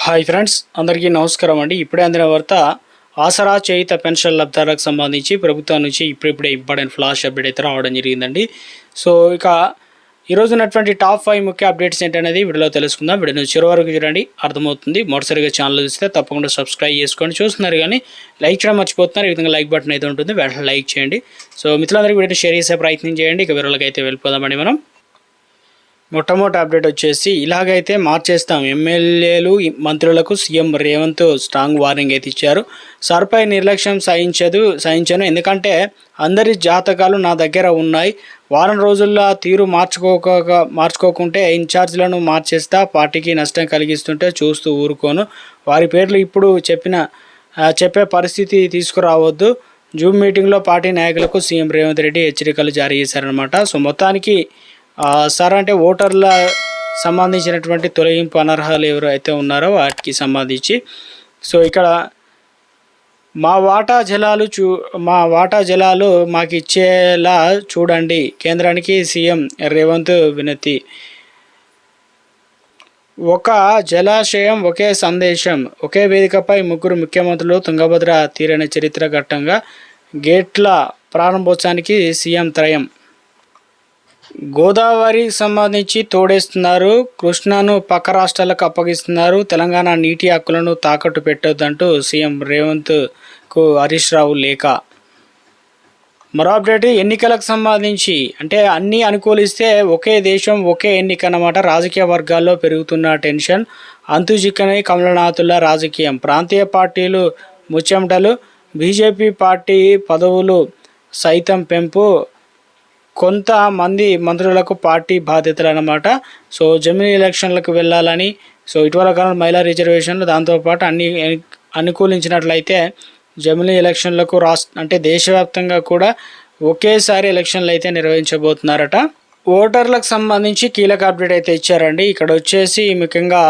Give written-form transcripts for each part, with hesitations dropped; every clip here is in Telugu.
హాయ్ ఫ్రెండ్స్, అందరికీ నమస్కారం అండి. ఇప్పుడే అందిన వార్త ఆసరా చేయుత పెన్షన్ లబ్ధాలకు సంబంధించి ప్రభుత్వం నుంచి ఇప్పుడిప్పుడే ఇంపార్టెంట్ ఫ్లాష్ అప్డేట్ అయితే రావడం జరిగిందండి. సో ఇక ఈరోజు ఉన్నటువంటి టాప్ 5 ముఖ్య అప్డేట్స్ ఏంటనేది వీడియోలో తెలుసుకుందాం. వీడియోని చివరి వరకు చూడండి, అర్థమవుతుంది. మొదటిసారిగా ఛానల్ చూస్తే తప్పకుండా సబ్స్క్రైబ్ చేసుకోండి. చూస్తున్నారు కానీ లైక్ చేయడం మర్చిపోతున్నారు. ఈ విధంగా లైక్ బటన్ అయితే ఉంటుంది, వెంటనే లైక్ చేయండి. సో మిత్రులందరికీ వీడియోని షేర్ చేసే ప్రయత్నం చేయండి. ఇక వీడియోలోకి అయితే వెళ్ళిపోదామండి. మనం మొట్టమొదటి అప్డేట్ వచ్చేసి ఇలాగైతే మార్చేస్తాం, ఎమ్మెల్యేలు మంత్రులకు సీఎం రేవంత్ స్ట్రాంగ్ వార్నింగ్ అయితే ఇచ్చారు. సర్పై నిర్లక్ష్యం సహించను, ఎందుకంటే అందరి జాతకాలు నా దగ్గర ఉన్నాయి. వారం రోజుల్లో తీరు మార్చుకోకుంటే ఇన్ఛార్జ్లను మార్చేస్తా, పార్టీకి నష్టం కలిగిస్తుంటే చూస్తూ ఊరుకోను. వారి పేర్లు ఇప్పుడు చెప్పే పరిస్థితి తీసుకురావద్దు. జూమ్ మీటింగ్లో పార్టీ నాయకులకు సీఎం రేవంత్ రెడ్డి హెచ్చరికలు జారీ చేశారనమాట. సో మొత్తానికి సార్ అంటే ఓటర్ల సంబంధించినటువంటి తొలగింపు అనర్హాలు ఎవరు అయితే ఉన్నారో వాటికి సంబంధించి సో ఇక్కడ మా వాటా జలాలు మాకు ఇచ్చేలా చూడండి, కేంద్రానికి సీఎం రేవంత్ వినతి. ఒక జలాశయం ఒకే సందేశం, ఒకే వేదికపై ముగ్గురు ముఖ్యమంత్రులు తుంగభద్ర తీరిన చరిత్ర ఘట్టంగా గేట్ల ప్రారంభోత్సవానికి సీఎం త్రయం. గోదావరి సంబంధించి తోడేస్తున్నారు, కృష్ణాను పక్క రాష్ట్రాలకు అప్పగిస్తున్నారు, తెలంగాణ నీటి హక్కులను తాకట్టు పెట్టొద్దంటూ సీఎం రేవంత్కు హరీష్ రావు లేఖ. మరో అప్డేట్ ఎన్నికలకు సంబంధించి అంటే అన్నీ అనుకూలిస్తే ఒకే దేశం ఒకే ఎన్నిక అన్నమాట. రాజకీయ వర్గాల్లో పెరుగుతున్న టెన్షన్, అంతుజిక్కని కమలనాథుల రాజకీయం, ప్రాంతీయ పార్టీలు ముచ్చెమటలు, బీజేపీ పార్టీ పదవులు సైతం పెంపు, కొంతమంది మంత్రులకు పార్టీ బాధ్యతలు అన్నమాట. సో జమినీ ఎలక్షన్లకు వెళ్ళాలని, సో ఇటీవల కాలంలో మహిళా రిజర్వేషన్లు, దాంతోపాటు అన్ని అనుకూలించినట్లయితే జమినీ ఎలక్షన్లకు అంటే దేశవ్యాప్తంగా కూడా ఒకేసారి ఎలక్షన్లు అయితే నిర్వహించబోతున్నారట. ఓటర్లకు సంబంధించి కీలక అప్డేట్ అయితే ఇచ్చారండి. ఇక్కడ వచ్చేసి ముఖ్యంగా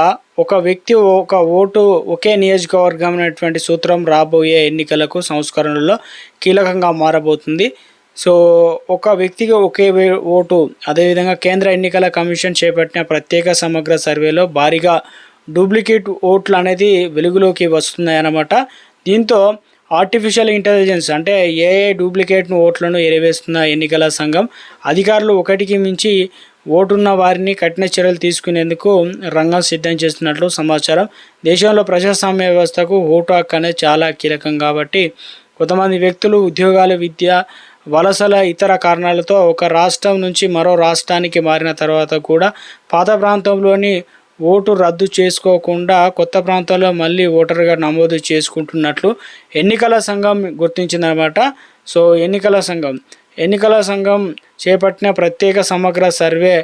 ఒక వ్యక్తి ఒక ఓటు ఒకే నియోజకవర్గం అనేటువంటి సూత్రం రాబోయే ఎన్నికలకు సంస్కరణలో కీలకంగా మారబోతుంది. సో ఒక వ్యక్తికి ఒకే ఓటు, అదేవిధంగా కేంద్ర ఎన్నికల కమిషన్ చేపట్టిన ప్రత్యేక సమగ్ర సర్వేలో భారీగా డూప్లికేట్ ఓట్లు అనేది వెలుగులోకి వస్తున్నాయన్నమాట. దీంతో ఆర్టిఫిషియల్ ఇంటెలిజెన్స్ అంటే ఏఐ డూప్లికేట్ను ఓట్లను ఎరవేస్తున్న ఎన్నికల సంఘం అధికారులు ఒకటికి మించి ఓటున్న వారిని కఠిన చర్యలు తీసుకునేందుకు రంగం సిద్ధం చేస్తున్నట్లు సమాచారం. దేశంలో ప్రజాస్వామ్య వ్యవస్థకు ఓటు హక్కు అనేది చాలా కీలకం కాబట్టి కొంతమంది వ్యక్తులు ఉద్యోగాలు, విద్య, వలసల ఇతర కారణాలతో ఒక రాష్ట్రం నుంచి మరో రాష్ట్రానికి మారిన తర్వాత కూడా పాత ప్రాంతంలోని ఓటు రద్దు చేసుకోకుండా కొత్త ప్రాంతాల్లో మళ్ళీ ఓటర్గా నమోదు చేసుకుంటున్నట్లు ఎన్నికల సంఘం గుర్తించిందనమాట. సో ఎన్నికల సంఘం చేపట్టిన ప్రత్యేక సమగ్ర సర్వే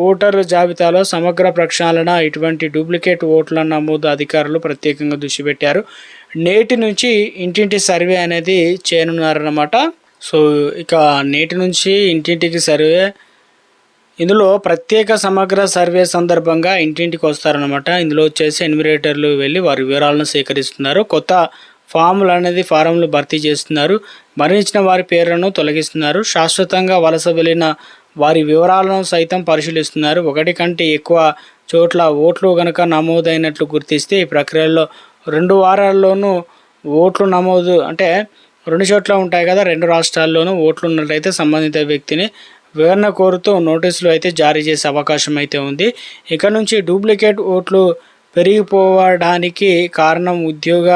ఓటర్ జాబితాలో సమగ్ర ప్రక్షాళన, ఇటువంటి డూప్లికేట్ ఓట్ల నమోదు అధికారులు ప్రత్యేకంగా దృష్టి పెట్టారు. నేటి నుంచి ఇంటింటి సర్వే అనేది చేయనున్నారన్నమాట. సో ఇక నేటి నుంచి ఇంటింటికి సర్వే, ఇందులో ప్రత్యేక సమగ్ర సర్వే సందర్భంగా ఇంటింటికి వస్తారనమాట. ఇందులో వచ్చేసి ఎన్యూమరేటర్లు వెళ్ళి వారి వివరాలను సేకరిస్తున్నారు, కొత్త ఫారంలు భర్తీ చేస్తున్నారు, మరణించిన వారి పేర్లను తొలగిస్తున్నారు, శాశ్వతంగా వలస వెళ్ళిన వారి వివరాలను సైతం పరిశీలిస్తున్నారు. ఒకటి కంటే ఎక్కువ చోట్ల ఓట్లు కనుక నమోదైనట్లు గుర్తిస్తే ఈ ప్రక్రియలో 2 వారాల్లోనూ ఓట్లు నమోదు అంటే 2 చోట్ల ఉంటాయి కదా, 2 రాష్ట్రాల్లోనూ ఓట్లు ఉన్నట్లయితే సంబంధిత వ్యక్తిని వివరణ కోరుతూ నోటీసులు అయితే జారీ చేసే అవకాశం అయితే ఉంది. ఇక నుంచి డూప్లికేట్ ఓట్లు పెరిగిపోవడానికి కారణం ఉద్యోగ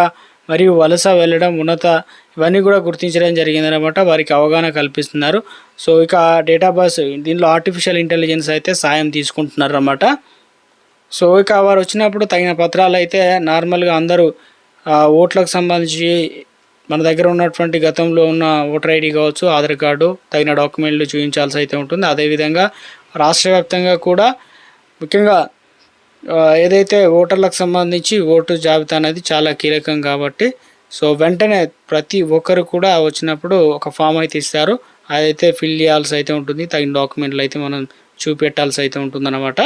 మరియు వలస వెళ్ళడం, ఇవన్నీ కూడా గుర్తించడం జరిగిందనమాట. వారికి అవగాహన కల్పిస్తున్నారు. సో ఇక డేటాబేస్, దీనిలో ఆర్టిఫిషియల్ ఇంటెలిజెన్స్ అయితే సాయం తీసుకుంటున్నారు అన్నమాట. సో ఇక వారు వచ్చినప్పుడు తగిన పత్రాలు అయితే నార్మల్గా అందరూ ఓట్లకు సంబంధించి మన దగ్గర ఉన్నటువంటి గతంలో ఉన్న ఓటర్ ఐడి కావచ్చు, ఆధార్ కార్డు, తగిన డాక్యుమెంట్లు చూపించాల్సి అయితే ఉంటుంది. అదేవిధంగా రాష్ట్ర వ్యాప్తంగా కూడా ముఖ్యంగా ఏదైతే ఓటర్లకు సంబంధించి ఓటు జాబితా అనేది చాలా కీలకం కాబట్టి సో వెంటనే ప్రతి ఒక్కరు కూడా వచ్చినప్పుడు ఒక ఫామ్ అయితే ఇస్తారు, అదైతే ఫిల్ చేయాల్సి అయితే ఉంటుంది. తగిన డాక్యుమెంట్లు అయితే మనం చూపెట్టాల్సి అయితే ఉంటుందన్నమాట.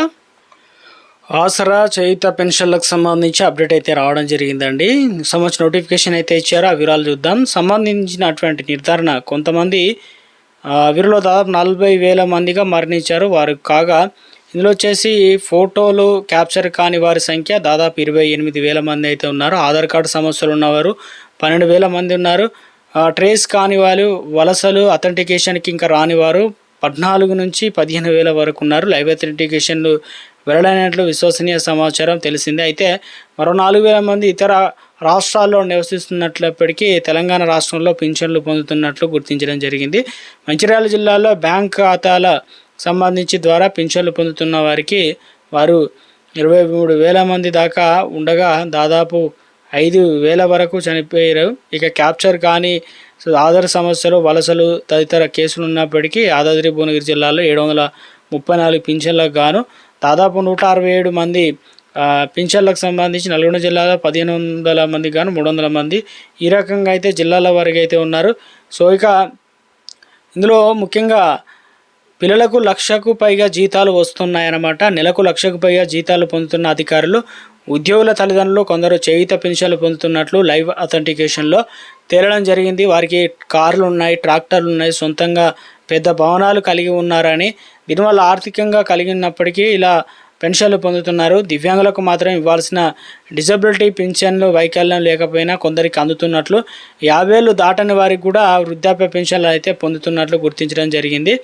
ఆసరా చేయుత పెన్షన్లకు సంబంధించి అప్డేట్ అయితే రావడం జరిగిందండి. సంబంధించిన నోటిఫికేషన్ అయితే ఇచ్చారు, ఆ వివరాలు చూద్దాం. సంబంధించినటువంటి నిర్ధారణ, కొంతమంది వీరిలో దాదాపు 40,000 మందిగా మరణించారు. వారు కాగా ఇందులో వచ్చేసి ఫోటోలు క్యాప్చర్ కాని వారి సంఖ్య దాదాపు 28,000 మంది అయితే ఉన్నారు. ఆధార్ కార్డు సమస్యలు ఉన్నవారు 12,000 మంది ఉన్నారు. ట్రేస్ కాని వాళ్ళు, వలసలు, అథెంటికేషన్కి ఇంకా రానివారు 14 నుంచి 15,000 వరకు ఉన్నారు. లైవ్ అథెంటికేషన్లు వెల్లడైనట్లు విశ్వసనీయ సమాచారం తెలిసిందే. అయితే మరో 4,000 మంది ఇతర రాష్ట్రాల్లో నివసిస్తున్నట్లప్పటికీ తెలంగాణ రాష్ట్రంలో పింఛన్లు పొందుతున్నట్లు గుర్తించడం జరిగింది. మంచిర్యాల జిల్లాలో బ్యాంక్ ఖాతాల సంబంధించి ద్వారా పింఛన్లు పొందుతున్న వారికి వారు 23,000 మంది దాకా ఉండగా దాదాపు 5,000 వరకు చనిపోయారు. ఇక క్యాప్చర్ కానీ ఆధార్ సమస్యలు, వలసలు తదితర కేసులు ఉన్నప్పటికీ యాదాద్రి భువనగిరి జిల్లాలో 734 పింఛన్లకు గాను దాదాపు 167 మంది పింఛన్లకు సంబంధించి నల్గొండ జిల్లాలో 1,500 మందికి గాను 300 మంది ఈ రకంగా అయితే జిల్లాల వరకు అయితే ఉన్నారు. సో ఇక ఇందులో ముఖ్యంగా పిల్లలకు 1,00,000కు పైగా జీతాలు వస్తున్నాయన్నమాట. నెలకు 1,00,000కు పైగా జీతాలు పొందుతున్న అధికారులు, ఉద్యోగుల తల్లిదండ్రులు కొందరు చేయుత పెన్షన్లు పొందుతున్నట్లు లైవ్ అథెంటికేషన్లో తేలడం జరిగింది. వారికి కార్లు ఉన్నాయి, ట్రాక్టర్లు ఉన్నాయి, సొంతంగా పెద్ద భవనాలు కలిగి ఉన్నారని, దీనివల్ల ఆర్థికంగా కలిగినప్పటికీ ఇలా పెన్షన్లు పొందుతున్నారు. దివ్యాంగులకు మాత్రం ఇవ్వాల్సిన డిజబిలిటీ పింఛన్లు వైకల్యం లేకపోయినా కొందరికి అందుతున్నట్లు, 50 ఏళ్ళు దాటని వారికి కూడా వృద్ధాప్య పెన్షన్లు అయితే పొందుతున్నట్లు గుర్తించడం జరిగింది.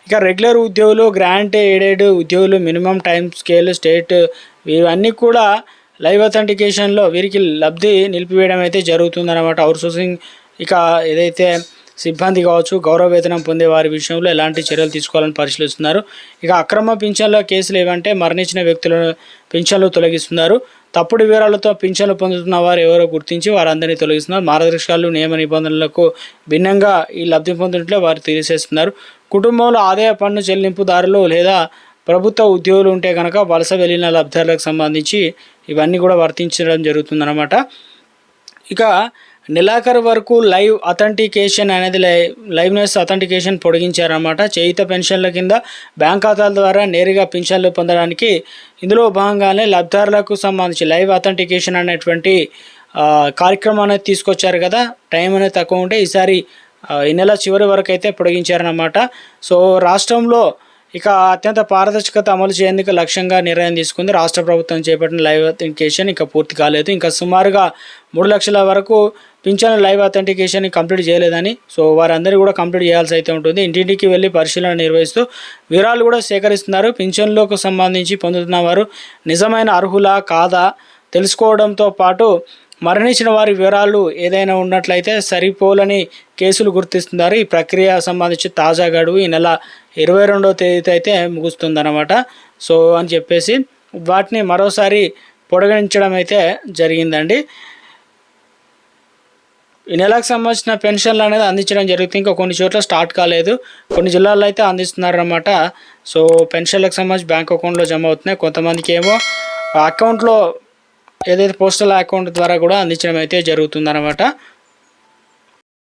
ఇక రెగ్యులర్ ఉద్యోగులు, గ్రాంట్ ఎయిడెడ్ ఉద్యోగులు, మినిమం టైం స్కేల్, స్టేట్ ఇవన్నీ కూడా లైవ్ అథెంటికేషన్లో వీరికి లబ్ధి నిలిపివేయడం అయితే జరుగుతుందన్నమాట. అవుట్సోర్సింగ్ ఇక ఏదైతే సిబ్బంది కావచ్చు, గౌరవ వేతనం పొందే వారి విషయంలో ఎలాంటి చర్యలు తీసుకోవాలని పరిశీలిస్తున్నారు. ఇక అక్రమ పింఛన్ల కేసులు ఏవంటే మరణించిన వ్యక్తుల పింఛన్లు తొలగిస్తున్నారు. తప్పుడు వివరాలతో పింఛన్లు పొందుతున్న వారు ఎవరో గుర్తించి వారందరినీ తొలగిస్తున్నారు. మార్గదర్శకాలు, నియమ నిబంధనలకు భిన్నంగా ఈ లబ్ధి పొందినట్లే వారు తీసేస్తున్నారు. కుటుంబంలో ఆదాయ పన్ను చెల్లింపుదారులు లేదా ప్రభుత్వ ఉద్యోగులు ఉంటే కనుక వలస వెళ్ళిన లబ్ధిదారులకు సంబంధించి ఇవన్నీ కూడా వర్తించడం జరుగుతుందన్నమాట. ఇక నెలాఖరు వరకు లైవ్ అథెంటికేషన్ అనేది లైవ్నెస్ అథెంటికేషన్ పొడిగించారన్నమాట. చేయుత పెన్షన్ల కింద బ్యాంక్ ఖాతాల ద్వారా నేరుగా పెన్షన్లు పొందడానికి ఇందులో భాగంగానే లబ్ధిదారులకు సంబంధించి లైవ్ అథెంటికేషన్ అనేటువంటి కార్యక్రమం అనేది తీసుకొచ్చారు కదా. టైం అనేది తక్కువ ఉంటే ఈసారి ఈ నెల చివరి వరకు అయితే పొడిగించారన్నమాట. సో రాష్ట్రంలో ఇక అత్యంత పారదర్శకత అమలు చేసేందుకు లక్ష్యంగా నిర్ణయం తీసుకుంది రాష్ట్ర ప్రభుత్వం. చేపట్టిన లైవ్ అథెంటికేషన్ ఇంకా పూర్తి కాలేదు. ఇంకా సుమారుగా 3 లక్షల వరకు పింఛన్ల లైవ్ అథెంటికేషన్ కంప్లీట్ చేయలేదని, సో వారందరూ కూడా కంప్లీట్ చేయాల్సి అయితే ఉంటుంది. ఇంటింటికి వెళ్ళి పరిశీలన నిర్వహిస్తూ వివరాలు కూడా సేకరిస్తున్నారు. పింఛన్లకు సంబంధించి పొందుతున్న వారు నిజమైన అర్హులా కాదా తెలుసుకోవడంతో పాటు మరణించిన వారి వివరాలు ఏదైనా ఉన్నట్లయితే సరిపోలని కేసులు గుర్తిస్తున్నారు. ఈ ప్రక్రియ సంబంధించి తాజా గడువు ఈ నెల 22వ తేదీతో అయితే ముగుస్తుందన్నమాట. సో అని చెప్పేసి వాటిని మరోసారి పొడిగించడం అయితే జరిగిందండి. ఈ నెలకు సంబంధించిన పెన్షన్లు అనేది అందించడం జరుగుతుంది. ఇంకా కొన్ని చోట్ల స్టార్ట్ కాలేదు, కొన్ని జిల్లాల్లో అయితే అందిస్తున్నారన్నమాట. సో పెన్షన్లకు సంబంధించి బ్యాంక్ అకౌంట్లో జమ అవుతున్నాయి. కొంతమందికి ఏమో అకౌంట్లో ఏదైతే పోస్టల్ అకౌంట్ ద్వారా కూడా అందించడం అయితే జరుగుతుందన్నమాట.